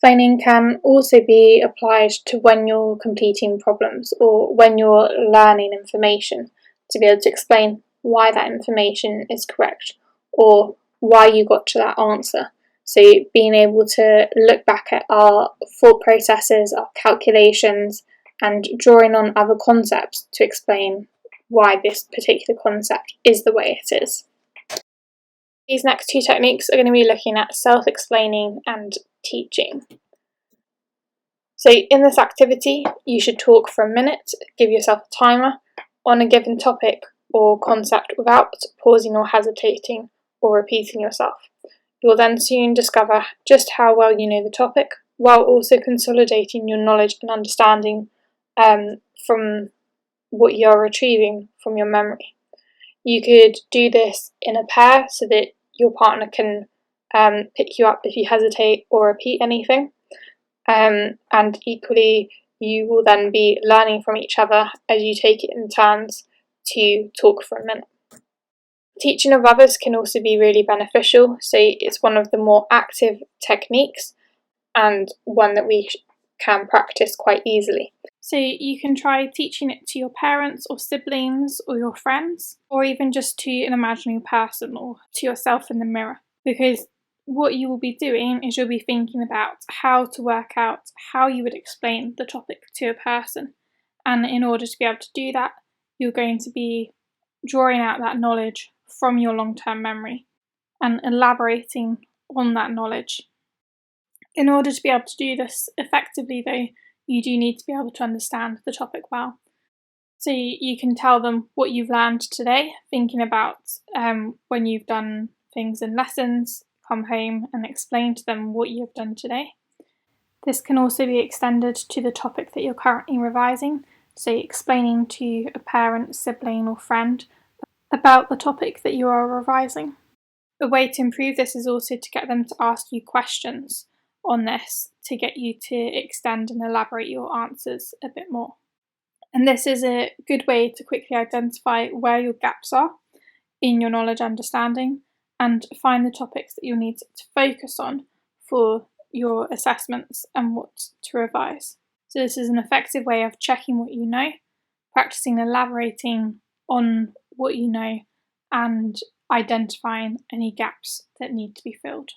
Explaining can also be applied to when you're completing problems or when you're learning information, to be able to explain why that information is correct or why you got to that answer. So being able to look back at our thought processes, our calculations, and drawing on other concepts to explain why this particular concept is the way it is. These next two techniques are going to be looking at self-explaining and teaching. So in this activity, you should talk for a minute, give yourself a timer on a given topic or concept without pausing or hesitating or repeating yourself. You'll then soon discover just how well you know the topic, while also consolidating your knowledge and understanding from what you're retrieving from your memory. You could do this in a pair so that your partner can pick you up if you hesitate or repeat anything. And equally, you will then be learning from each other as you take it in turns to talk for a minute. Teaching of others can also be really beneficial, so it's one of the more active techniques and one that we can practice quite easily. So you can try teaching it to your parents or siblings or your friends, or even just to an imaginary person or to yourself in the mirror, because what you will be doing is you'll be thinking about how to work out how you would explain the topic to a person. And in order to be able to do that, you're going to be drawing out that knowledge from your long-term memory and elaborating on that knowledge. In order to be able to do this effectively, though, you do need to be able to understand the topic well. So you can tell them what you've learned today, thinking about when you've done things in lessons, come home and explain to them what you've done today. This can also be extended to the topic that you're currently revising, so explaining to a parent, sibling or friend about the topic that you are revising. A way to improve this is also to get them to ask you questions on this to get you to extend and elaborate your answers a bit more. And this is a good way to quickly identify where your gaps are in your knowledge understanding and find the topics that you'll need to focus on for your assessments and what to revise. So this is an effective way of checking what you know, practicing elaborating on what you know, and identifying any gaps that need to be filled.